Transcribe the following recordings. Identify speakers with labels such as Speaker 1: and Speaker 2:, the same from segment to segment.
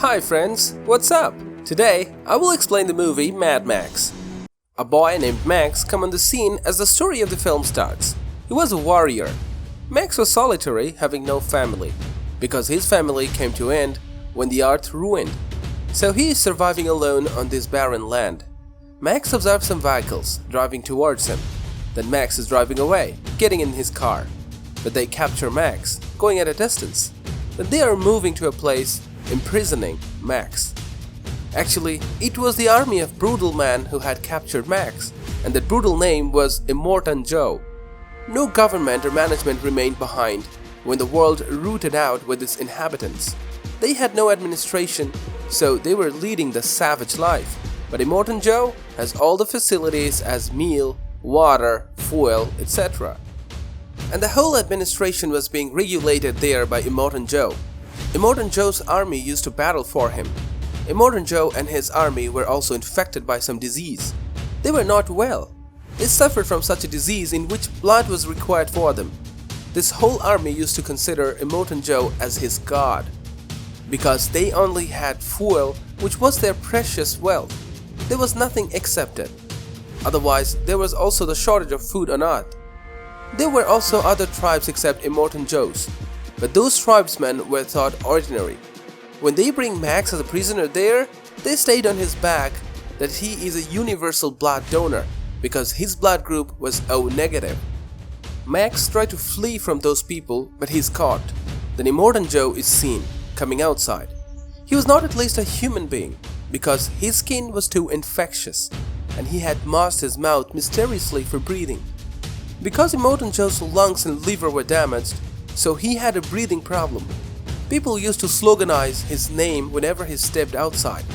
Speaker 1: Hi friends, what's up? Today, I will explain the movie Mad Max. A boy named Max comes on the scene as the story of the film starts. He was a warrior. Max was solitary, having no family, because his family came to end when the earth ruined. So he is surviving alone on this barren land. Max observes some vehicles driving towards him. Then Max is driving away, getting in his car. But they capture Max, going at a distance. Then they are moving to a place, imprisoning Max. Actually, it was the army of brutal men who had captured Max, and that brutal name was Immortan Joe. No government or management remained behind when the world rooted out with its inhabitants. They had no administration, so they were leading the savage life. But Immortan Joe has all the facilities as meal, water, fuel, etc. And the whole administration was being regulated there by Immortan Joe. Immortan Joe's army used to battle for him. Immortan Joe and his army were also infected by some disease. They were not well. They suffered from such a disease in which blood was required for them. This whole army used to consider Immortan Joe as his god, because they only had fuel, which was their precious wealth. There was nothing except it. Otherwise, there was also the shortage of food on earth. There were also other tribes except Immortan Joe's, but those tribesmen were thought ordinary. When they bring Max as a prisoner there, they state on his back that he is a universal blood donor because his blood group was O negative. Max tried to flee from those people, but he's caught. Then Immortan Joe is seen coming outside. He was not at least a human being because his skin was too infectious and he had masked his mouth mysteriously for breathing. Because Immortan Joe's lungs and liver were damaged, so he had a breathing problem. People used to sloganize his name whenever he stepped outside.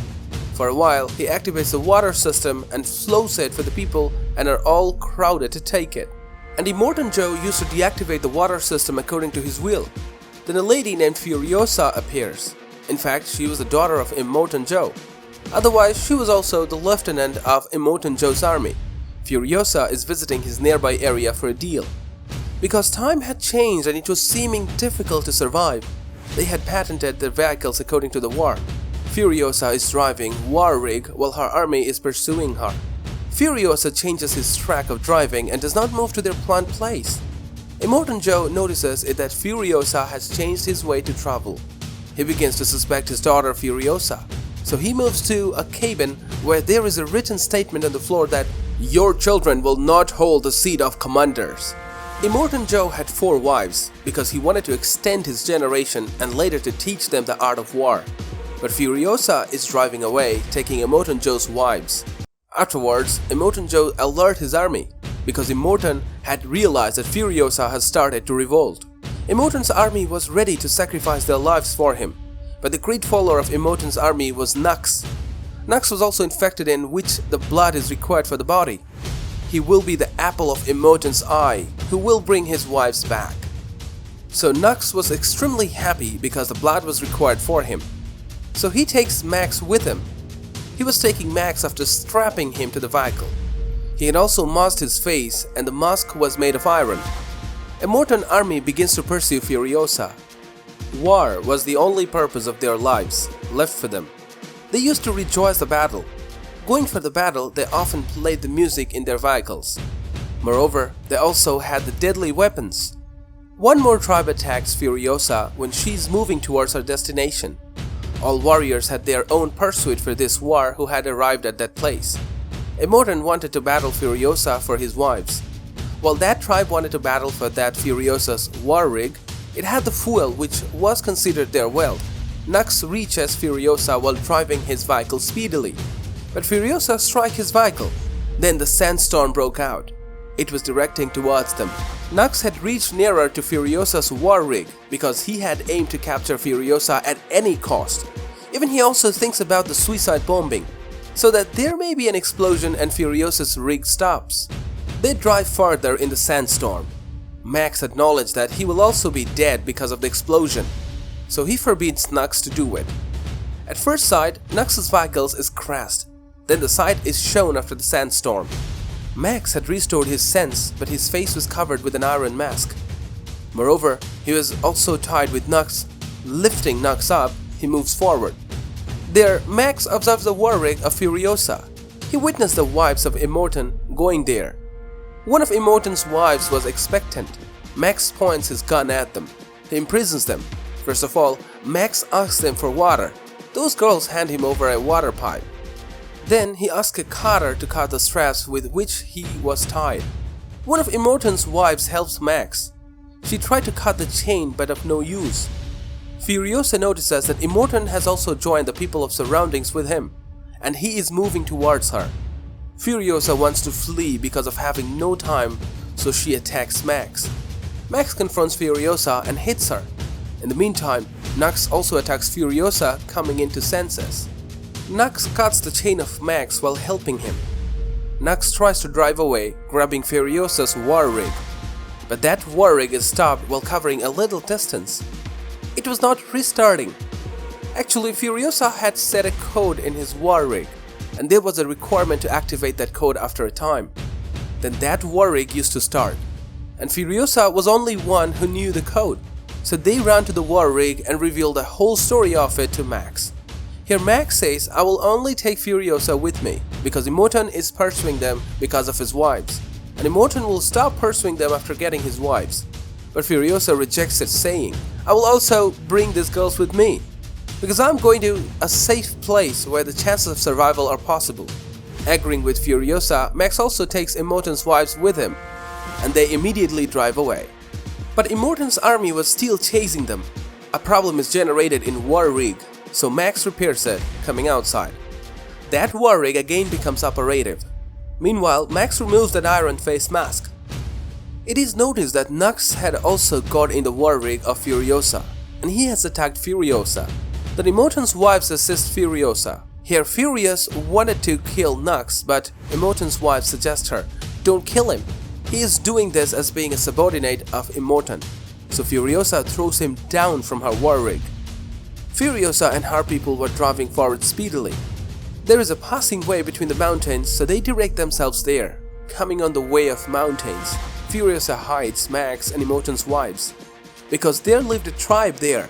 Speaker 1: For a while, he activates the water system and flows it for the people and are all crowded to take it. And Immortan Joe used to deactivate the water system according to his will. Then a lady named Furiosa appears. In fact, she was the daughter of Immortan Joe. Otherwise, she was also the lieutenant of Immortan Joe's army. Furiosa is visiting his nearby area for a deal. Because time had changed and it was seeming difficult to survive, they had patented their vehicles according to the war. Furiosa is driving war rig while her army is pursuing her. Furiosa changes his track of driving and does not move to their planned place. Immortan Joe notices that Furiosa has changed his way to travel. He begins to suspect his daughter Furiosa, so he moves to a cabin where there is a written statement on the floor that "Your children will not hold the seat of commanders." Immortan Joe had 4 wives because he wanted to extend his generation and later to teach them the art of war. But Furiosa is driving away, taking Immortan Joe's wives. Afterwards, Immortan Joe alerted his army because Immortan had realized that Furiosa had started to revolt. Immortan's army was ready to sacrifice their lives for him, but the great follower of Immortan's army was Nux. Nux was also infected in which the blood is required for the body. He will be the apple of Immortan's eye, who will bring his wives back. So Nux was extremely happy because the blood was required for him. So he takes Max with him. He was taking Max after strapping him to the vehicle. He had also masked his face and the mask was made of iron. Immortan army begins to pursue Furiosa. War was the only purpose of their lives left for them. They used to rejoice the battle. Going for the battle, they often played the music in their vehicles. Moreover, they also had the deadly weapons. One more tribe attacks Furiosa when she is moving towards her destination. All warriors had their own pursuit for this war who had arrived at that place. Immortan wanted to battle Furiosa for his wives. While that tribe wanted to battle for that Furiosa's war rig, it had the fuel which was considered their wealth. Nux reaches Furiosa while driving his vehicle speedily. But Furiosa struck his vehicle. Then the sandstorm broke out. It was directing towards them. Nux had reached nearer to Furiosa's war rig because he had aimed to capture Furiosa at any cost. Even he also thinks about the suicide bombing, so that there may be an explosion and Furiosa's rig stops. They drive further in the sandstorm. Max acknowledged that he will also be dead because of the explosion, so he forbids Nux to do it. At first sight, Nux's vehicle is crashed. Then the sight is shown after the sandstorm. Max had restored his sense, but his face was covered with an iron mask. Moreover, he was also tied with Nux. Lifting Nux up, he moves forward. There, Max observes the war rig of Furiosa. He witnessed the wives of Immortan going there. One of Immortan's wives was expectant. Max points his gun at them. He imprisons them. First of all, Max asks them for water. Those girls hand him over a water pipe. Then he asks a cutter to cut the straps with which he was tied. One of Immortan's wives helps Max. She tried to cut the chain but of no use. Furiosa notices that Immortan has also joined the people of surroundings with him, and he is moving towards her. Furiosa wants to flee because of having no time, so she attacks Max. Max confronts Furiosa and hits her. In the meantime, Nux also attacks Furiosa, coming into senses. Nux cuts the chain of Max while helping him. Nux tries to drive away, grabbing Furiosa's war rig. But that war rig is stopped while covering a little distance. It was not restarting. Actually, Furiosa had set a code in his war rig, and there was a requirement to activate that code after a time. Then that war rig used to start. And Furiosa was only one who knew the code, so they ran to the war rig and revealed the whole story of it to Max. Here Max says, "I will only take Furiosa with me, because Immortan is pursuing them because of his wives, and Immortan will stop pursuing them after getting his wives." But Furiosa rejects it, saying, "I will also bring these girls with me, because I'm going to a safe place where the chances of survival are possible." Agreeing with Furiosa, Max also takes Immortan's wives with him, and they immediately drive away. But Immortan's army was still chasing them. A problem is generated in war rig, so Max repairs it, coming outside. That war rig again becomes operative. Meanwhile, Max removes the tyrant face mask. It is noticed that Nux had also got in the war rig of Furiosa, and he has attacked Furiosa. The Immortan's wives assist Furiosa. Here Furious wanted to kill Nux, but Immortan's wives suggest her, "Don't kill him. He is doing this as being a subordinate of Immortan." So Furiosa throws him down from her war rig. Furiosa and her people were driving forward speedily. There is a passing way between the mountains, so they direct themselves there. Coming on the way of mountains, Furiosa hides Max and Immortan's wives, because there lived a tribe there.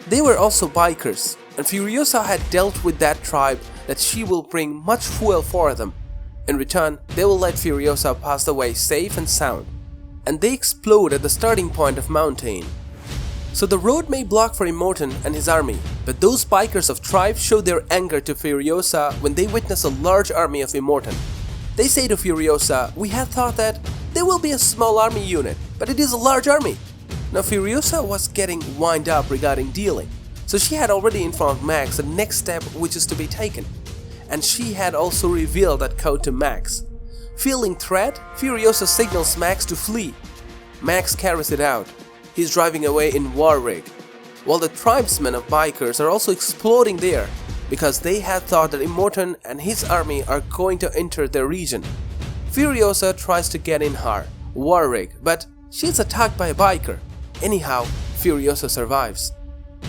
Speaker 1: They were also bikers, and Furiosa had dealt with that tribe that she will bring much fuel for them. In return, they will let Furiosa pass the way safe and sound, and they explode at the starting point of mountain. So the road may block for Immortan and his army, but those bikers of tribe show their anger to Furiosa when they witness a large army of Immortan. They say to Furiosa, "We had thought that there will be a small army unit, but it is a large army." Now Furiosa was getting wind up regarding dealing, so she had already informed Max the next step which is to be taken, and she had also revealed that code to Max. Feeling threat, Furiosa signals Max to flee. Max carries it out. He's driving away in war rig, while the tribesmen of bikers are also exploding there because they had thought that Immortan and his army are going to enter their region. Furiosa tries to get in her war rig, but she's attacked by a biker. Anyhow, Furiosa survives.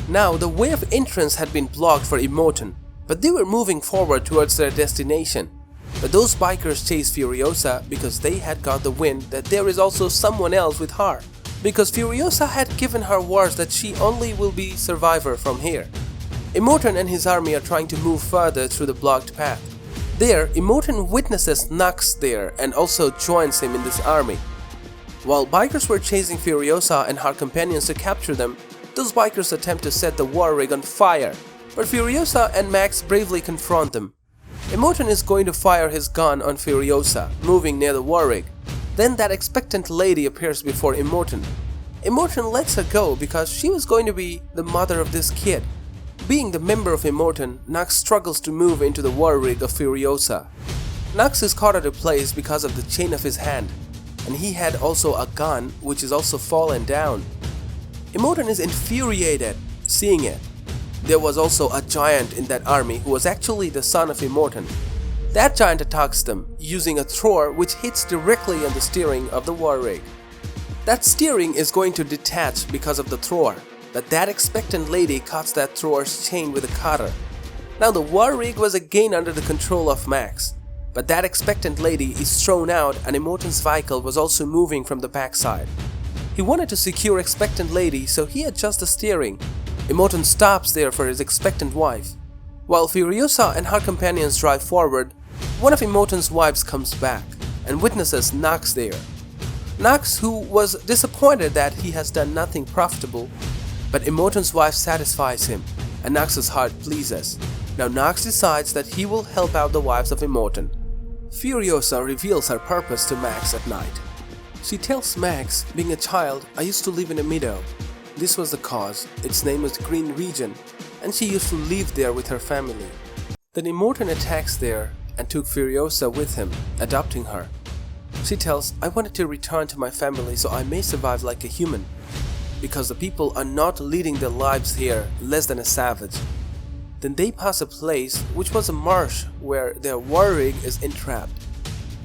Speaker 1: Now the way of entrance had been blocked for Immortan, but they were moving forward towards their destination. But those bikers chase Furiosa because they had got the wind that there is also someone else with her, because Furiosa had given her words that she only will be survivor from here. Immortan and his army are trying to move further through the blocked path. There, Immortan witnesses Nux there and also joins him in this army. While bikers were chasing Furiosa and her companions to capture them, those bikers attempt to set the war rig on fire, but Furiosa and Max bravely confront them. Immortan is going to fire his gun on Furiosa, moving near the war rig. Then that expectant lady appears before Immortan. Immortan lets her go because she was going to be the mother of this kid. Being the member of Immortan, Nux struggles to move into the war rig of Furiosa. Nux is caught at a place because of the chain of his hand, and he had also a gun which is also fallen down. Immortan is infuriated seeing it. There was also a giant in that army who was actually the son of Immortan. That giant attacks them using a thrower which hits directly on the steering of the war rig. That steering is going to detach because of the thrower, but that expectant lady cuts that thrower's chain with a cutter. Now the war rig was again under the control of Max, but that expectant lady is thrown out and Immortan's vehicle was also moving from the backside. He wanted to secure expectant lady, so he adjusts the steering. Immortan stops there for his expectant wife. While Furiosa and her companions drive forward, one of Emoton's wives comes back and witnesses Nox there. Nox, who was disappointed that he has done nothing profitable, but Emoton's wife satisfies him and Nox's heart pleases. Now Nox decides that he will help out the wives of Emoton. Furiosa reveals her purpose to Max at night. She tells Max, being a child, I used to live in a meadow. This was the cause, its name was Green Region, and she used to live there with her family. Then Emoton attacks there and took Furiosa with him, adopting her. She tells, I wanted to return to my family so I may survive like a human, because the people are not leading their lives here less than a savage. Then they pass a place which was a marsh where their war rig is entrapped.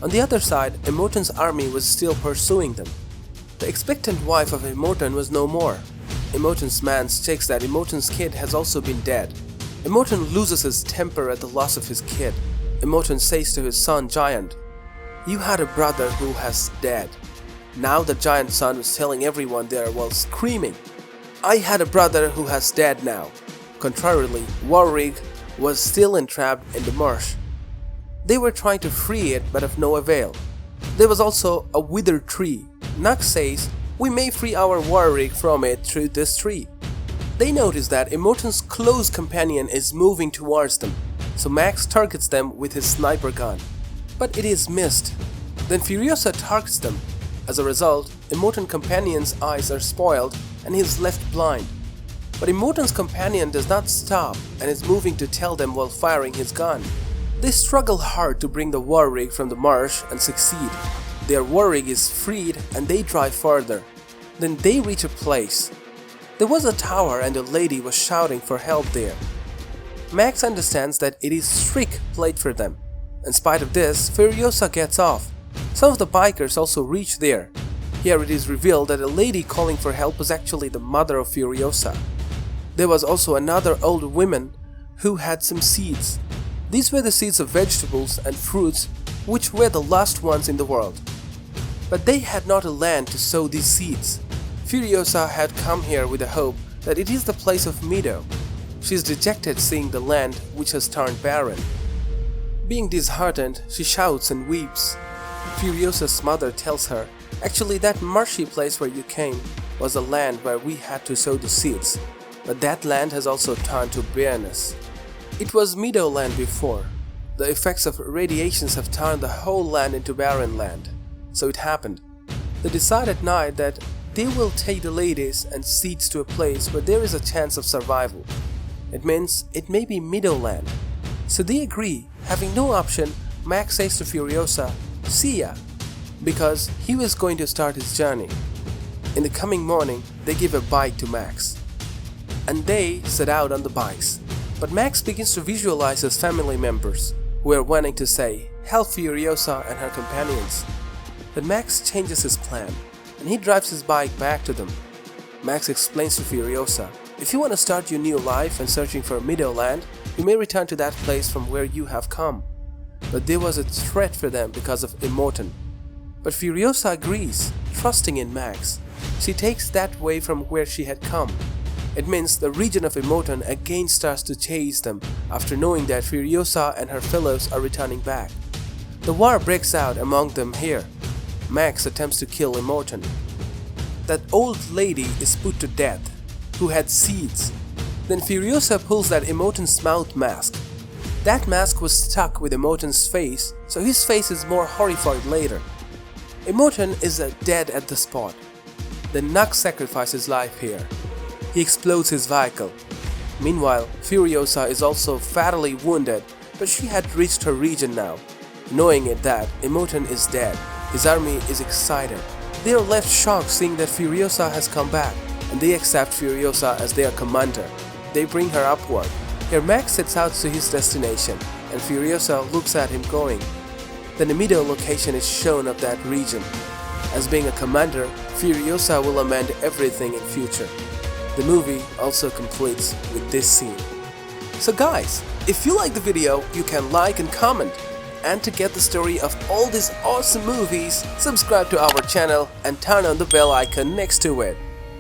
Speaker 1: On the other side, Emoton's army was still pursuing them. The expectant wife of Emoton was no more. Emoton's man checks that Emoton's kid has also been dead. Emoton loses his temper at the loss of his kid. Emoton says to his son Giant, you had a brother who has dead. Now the giant son was telling everyone there while screaming, I had a brother who has dead now. Contrarily, Warrig was still entrapped in the marsh. They were trying to free it, but of no avail. There was also a withered tree. Nox says, we may free our Warrig from it through this tree. They notice that Emoton's close companion is moving towards them, so Max targets them with his sniper gun. But it is missed. Then Furiosa targets them. As a result, Emoton's companion's eyes are spoiled and he is left blind. But Emoton's companion does not stop and is moving to tell them while firing his gun. They struggle hard to bring the war rig from the marsh and succeed. Their war rig is freed and they drive further. Then they reach a place. There was a tower and a lady was shouting for help there. Max understands that it is trick played for them. In spite of this, Furiosa gets off. Some of the bikers also reach there. Here it is revealed that a lady calling for help was actually the mother of Furiosa. There was also another old woman who had some seeds. These were the seeds of vegetables and fruits which were the last ones in the world. But they had not a land to sow these seeds. Furiosa had come here with the hope that it is the place of meadow. She is dejected seeing the land which has turned barren. Being disheartened, she shouts and weeps. Furiosa's mother tells her, actually that marshy place where you came was a land where we had to sow the seeds, but that land has also turned to barrenness. It was meadow land before. The effects of radiations have turned the whole land into barren land. So it happened. They decide at night that they will take the ladies and seeds to a place where there is a chance of survival. It means it may be meadowland. So they agree. Having no option, Max says to Furiosa, see ya, because he was going to start his journey. In the coming morning, they give a bike to Max. And they set out on the bikes. But Max begins to visualize his family members, who are wanting to say, help Furiosa and her companions. Then Max changes his plan, and he drives his bike back to them. Max explains to Furiosa, if you want to start your new life and searching for Meadowland, you may return to that place from where you have come. But there was a threat for them because of Emoton. But Furiosa agrees, trusting in Max. She takes that way from where she had come. It means the region of Emoton again starts to chase them after knowing that Furiosa and her fellows are returning back. The war breaks out among them here. Max attempts to kill Emoton. That old lady is put to death, who had seeds. Then Furiosa pulls that Emoton's mouth mask. That mask was stuck with Emoton's face, so his face is more horrified later. Emoton is dead at the spot. Then Nox sacrifices life here. He explodes his vehicle. Meanwhile, Furiosa is also fatally wounded, but she had reached her region now. Knowing it that Emoton is dead, his army is excited. They are left shocked seeing that Furiosa has come back, and they accept Furiosa as their commander. They bring her upward. Here Max sets out to his destination, and Furiosa looks at him going. Then the middle location is shown of that region. As being a commander, Furiosa will amend everything in future. The movie also completes with this scene. So guys, if you like the video, you can like and comment. And to get the story of all these awesome movies, subscribe to our channel and turn on the bell icon next to it.